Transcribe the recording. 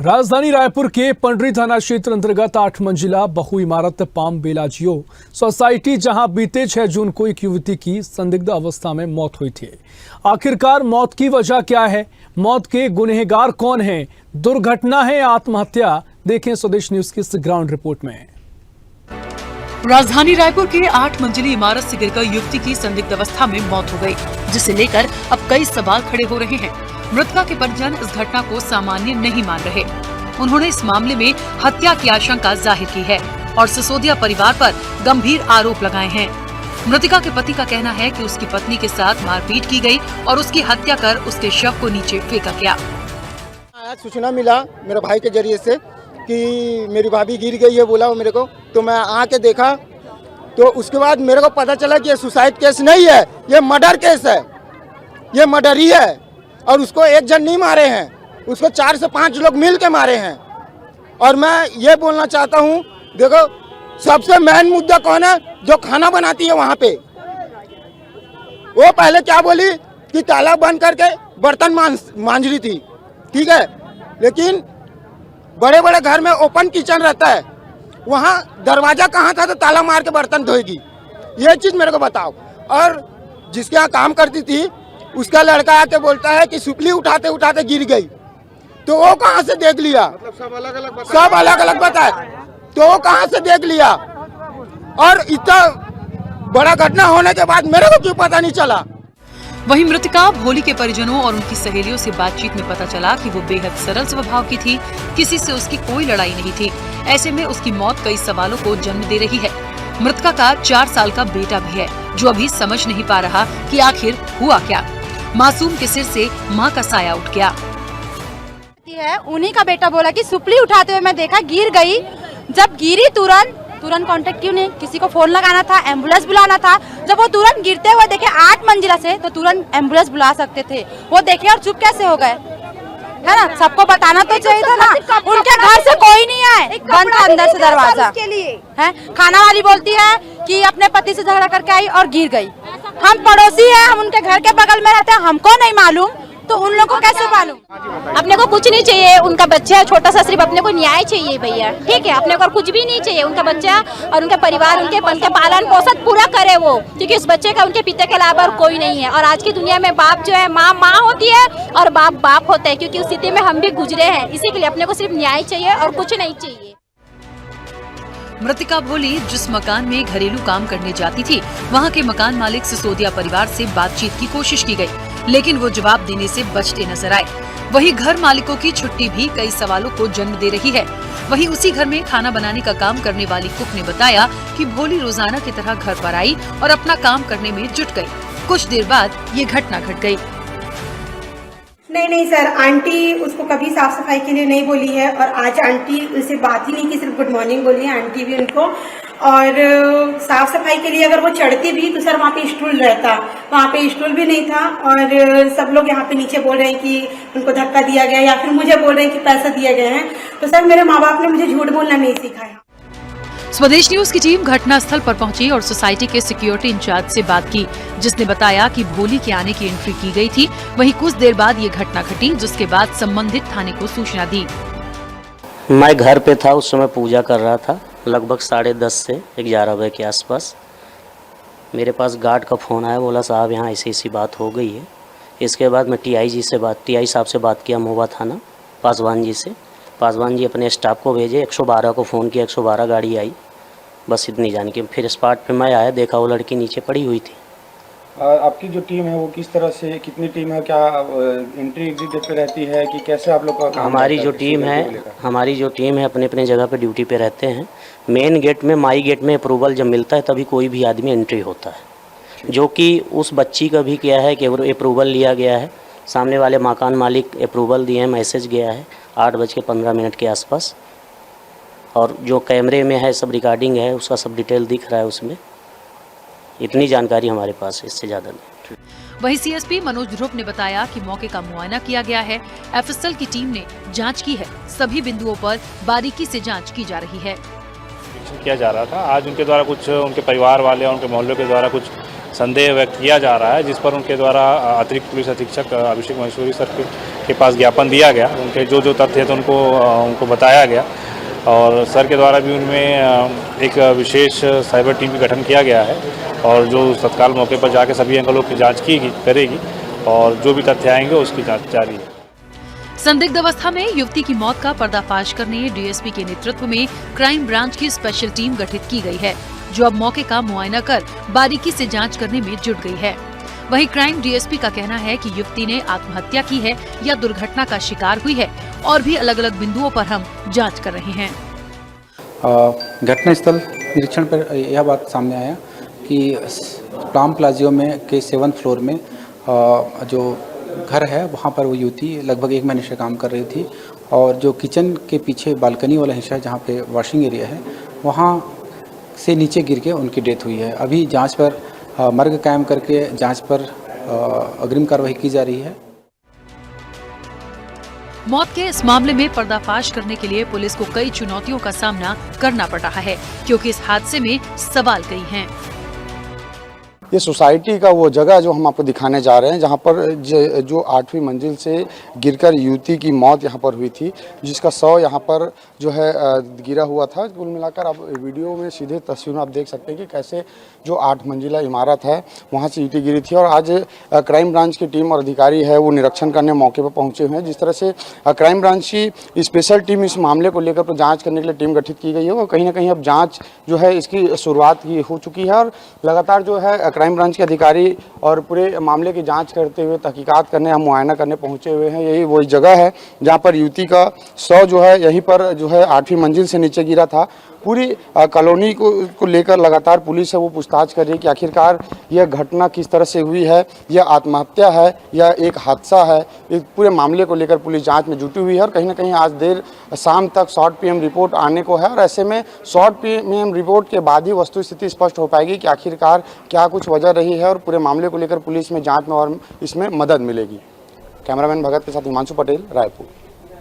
राजधानी रायपुर के पंडरी थाना क्षेत्र अंतर्गत 8 मंजिला बहु इमारत पाम बेलाजियो सोसाइटी जहां बीते 6 जून को एक युवती की संदिग्ध अवस्था में मौत हुई थी। आखिरकार मौत की वजह क्या है? मौत के गुनहगार कौन हैं? दुर्घटना है या आत्महत्या? देखें स्वदेश न्यूज की इस ग्राउंड रिपोर्ट में। राजधानी रायपुर के 8 मंजिली इमारत से गिरकर युवती की संदिग्ध अवस्था में मौत हो गई, जिसे लेकर अब कई सवाल खड़े हो रहे हैं। मृतका के परिजन इस घटना को सामान्य नहीं मान रहे। उन्होंने इस मामले में हत्या की आशंका जाहिर की है और सिसोदिया परिवार पर गंभीर आरोप लगाए हैं। मृतका के पति का कहना है कि उसकी पत्नी के साथ मारपीट की गई और उसकी हत्या कर उसके शव को नीचे फेंका गया। सूचना मिला मेरे भाई के जरिए से कि मेरी भाभी गिर गई है, बोला वो मेरे को, तो मैं आके देखा तो उसके बाद मेरे को पता चला कि ये सुसाइड केस नहीं है, ये मर्डर केस है, ये मर्डर ही है। और उसको एक जन नहीं मारे हैं, उसको 4 से 5 लोग मिल के मारे हैं। और मैं ये बोलना चाहता हूँ, देखो सबसे मेन मुद्दा कौन है? जो खाना बनाती है वहाँ पे। वो पहले क्या बोली कि ताला बंद करके बर्तन मांज रही थी, ठीक है, लेकिन बड़े बड़े घर में ओपन किचन रहता है, वहाँ दरवाजा कहाँ था तो ताला मार के बर्तन धोएगी? ये चीज़ मेरे को बताओ। और जिसके यहाँ काम करती थी उसका लड़का आके बोलता है कि सुपली उठाते उठाते गिर गई, तो वो कहाँ से देख लिया? मतलब सब अलग अलग बताए, तो वो कहाँ से देख लिया? और इतना बड़ा घटना होने के बाद मेरे को क्यों पता नहीं चला? वहीं मृतका भोली के परिजनों और उनकी सहेलियों से बातचीत में पता चला कि वो बेहद सरल स्वभाव की थी, किसी से उसकी कोई लड़ाई नहीं थी। ऐसे में उसकी मौत कई सवालों को जन्म दे रही है। मृतका का 4 साल का बेटा भी है, जो अभी समझ नहीं पा रहा कि आखिर हुआ क्या। मासूम के सिर से माँ का साया उठ गया है। उन्हीं का बेटा बोला कि सुपली उठाते हुए मैं देखा, गिर गई। जब गिरी तुरंत कांटेक्ट क्यों नहीं? किसी को फोन लगाना था, एम्बुलेंस बुलाना था। जब वो तुरंत गिरते हुए देखे 8 मंजिला से, तो तुरंत एम्बुलेंस बुला सकते थे। वो देखे और चुप कैसे हो गए? है ना, सबको बताना तो चाहिए था ना। उनके घर से कोई नहीं आए, बंद था अंदर से दरवाजा है। खाना वाली बोलती है कि अपने पति से झगड़ा करके आई और गिर गई। हम पड़ोसी हैं, हम उनके घर के बगल में रहते हैं, हमको नहीं मालूम तो उन लोगों को कैसे मालूम? अपने को कुछ नहीं चाहिए, उनका बच्चा है छोटा सा, सिर्फ अपने को न्याय चाहिए भैया, ठीक है। अपने को कुछ भी नहीं चाहिए, उनका बच्चा और उनके परिवार, उनके पालन पोषण पूरा करे वो, क्योंकि उस बच्चे का उनके पिता के अलावा और कोई नहीं है। और आज की दुनिया में बाप जो है, माँ होती है और बाप होता है, क्योंकि उस स्थिति में हम भी गुजरे हैं। इसी के लिए अपने को सिर्फ न्याय चाहिए और कुछ नहीं चाहिए। मृतिका भोली जिस मकान में घरेलू काम करने जाती थी, वहाँ के मकान मालिक सिसोदिया परिवार से बातचीत की कोशिश की गई, लेकिन वो जवाब देने से बचते नजर आए। वहीं घर मालिकों की छुट्टी भी कई सवालों को जन्म दे रही है। वहीं उसी घर में खाना बनाने का काम करने वाली कुक ने बताया कि भोली रोजाना की तरह घर पर आई और अपना काम करने में जुट गई। कुछ देर बाद ये घटना घट गई। नहीं सर, आंटी उसको कभी साफ सफाई के लिए नहीं बोली है और आज आंटी उनसे बात ही नहीं की, सिर्फ गुड मॉर्निंग बोली है आंटी भी उनको। और साफ सफाई के लिए अगर वो चढ़ती भी तो सर वहाँ पे स्टूल रहता, वहाँ पे स्टूल भी नहीं था। और सब लोग यहाँ पे नीचे बोल रहे हैं कि उनको धक्का दिया गया, या फिर मुझे बोल रहे हैं कि पैसा दिए गए हैं। तो सर मेरे माँ बाप ने मुझे झूठ बोलना नहीं सिखाया। स्वदेश न्यूज की टीम घटनास्थल पर पहुंची और सोसाइटी के सिक्योरिटी इंचार्ज से बात की, जिसने बताया कि भोली के आने की एंट्री की गई थी। वहीं कुछ देर बाद ये घटना घटी, जिसके बाद संबंधित थाने को सूचना दी। मैं घर पे था, उस समय पूजा कर रहा था, लगभग 10:30 से 11 बजे के आसपास। मेरे पास गार्ड का फ़ोन आया, बोला साहब यहाँ ऐसी बात हो गई है। इसके बाद मैं टीआई साहब से बात किया, मोवा थाना पासवान जी से। पासवान जी अपने स्टाफ को भेजे, 112 को फ़ोन किया, 112 गाड़ी आई। बस इतनी जान के फिर स्पॉट पे मैं आया, देखा वो लड़की नीचे पड़ी हुई थी। आपकी जो टीम है वो किस तरह से, कितनी टीम है, क्या एंट्री एग्जिट पे रहती है कि कैसे आप लोग का काम? हमारी जो टीम है अपने अपने जगह पे ड्यूटी पे रहते हैं। मेन गेट में, माई गेट में अप्रूवल जब मिलता है तभी कोई भी आदमी एंट्री होता है, जो कि उस बच्ची का भी किया है कि अप्रूवल लिया गया है। सामने वाले मकान मालिक अप्रूवल दिए हैं, मैसेज गया है 8:15 के आसपास। और जो कैमरे में है सब रिकॉर्डिंग है, उसका सब डिटेल दिख रहा है उसमें। इतनी जानकारी हमारे पास है, इससे ज़्यादा नहीं। वहीं सीएसपी मनोज ध्रुव ने बताया कि मौके का मुआयना किया गया है। एफएसएल की टीम ने जांच की है, सभी बिंदुओं पर बारीकी से जांच की जा रही है। किया जा रहा था, आज उनके द्वारा कुछ, उनके परिवार वाले और उनके मोहल्लों के द्वारा कुछ संदेह व्यक्त किया जा रहा है, जिस पर उनके द्वारा अतिरिक्त पुलिस अधीक्षक अभिषेक महेश्वरी सर के पास ज्ञापन दिया गया। उनके जो तथ्य थे उनको बताया गया और सर के द्वारा भी उनमें एक विशेष साइबर टीम का गठन किया गया है और जो तत्काल मौके पर जाकर सभी एंगलों की जाँच करेगी और जो भी तथ्य आएंगे उसकी जाँच जारी है। संदिग्ध अवस्था में युवती की मौत का पर्दाफाश करने डीएसपी के नेतृत्व में क्राइम ब्रांच की स्पेशल टीम गठित की गई है, जो अब मौके का मुआयना कर बारीकी से जांच करने में जुट गई है। वहीं क्राइम डीएसपी का कहना है कि युवती ने आत्महत्या की है या दुर्घटना का शिकार हुई है और भी अलग अलग बिंदुओं पर हम जांच कर रहे हैं। घटनास्थल निरीक्षण पर यह बात सामने आया कि पाम प्लाजियो में के 7th फ्लोर में जो घर है वहाँ पर वो युवती लगभग 1 महीने से काम कर रही थी और जो किचन के पीछे बालकनी वाला हिस्सा है जहाँ पे वॉशिंग एरिया है वहाँ से नीचे गिर के उनकी डेथ हुई है। अभी जांच पर मर्ग कायम करके जांच पर अग्रिम कार्रवाई की जा रही है। मौत के इस मामले में पर्दाफाश करने के लिए पुलिस को कई चुनौतियों का सामना करना पड़ रहा है, क्योंकि इस हादसे में सवाल कई हैं। ये सोसाइटी का वो जगह जो हम आपको दिखाने जा रहे हैं जहाँ पर जो 8वीं मंजिल से गिरकर युवती की मौत यहाँ पर हुई थी, जिसका शव यहाँ पर जो है गिरा हुआ था। कुल मिलाकर आप वीडियो में सीधे तस्वीर में आप देख सकते हैं कि कैसे जो 8 मंजिला इमारत है वहाँ से युवती गिरी थी और आज क्राइम ब्रांच की टीम और अधिकारी है वो निरीक्षण करने मौके पर पहुँचे हुए हैं। जिस तरह से क्राइम ब्रांच की स्पेशल टीम इस मामले को लेकर जाँच करने के लिए टीम गठित की गई है और कहीं ना कहीं अब जाँच जो है इसकी शुरुआत हो चुकी है और लगातार जो है क्राइम ब्रांच के अधिकारी और पूरे मामले की जांच करते हुए तहकीकात करने हम मुआयना करने पहुंचे हुए हैं। यही वही जगह है जहां पर युवती का शव जो है यहीं पर जो है 8वीं मंजिल से नीचे गिरा था। पूरी कॉलोनी को लेकर लगातार पुलिस है वो पूछताछ कर रही है कि आखिरकार यह घटना किस तरह से हुई है, यह आत्महत्या है या एक हादसा है। इस पूरे मामले को लेकर पुलिस जांच में जुटी हुई है और कहीं ना कहीं आज देर शाम तक शॉर्ट पीएम रिपोर्ट आने को है और ऐसे में शॉर्ट पीएम रिपोर्ट के बाद ही वस्तुस्थिति स्पष्ट हो पाएगी कि आखिरकार क्या कुछ वजह रही है और पूरे मामले को लेकर पुलिस में जाँच में और इसमें मदद मिलेगी। कैमरामैन भगत के साथ हिमांशु पटेल, रायपुर।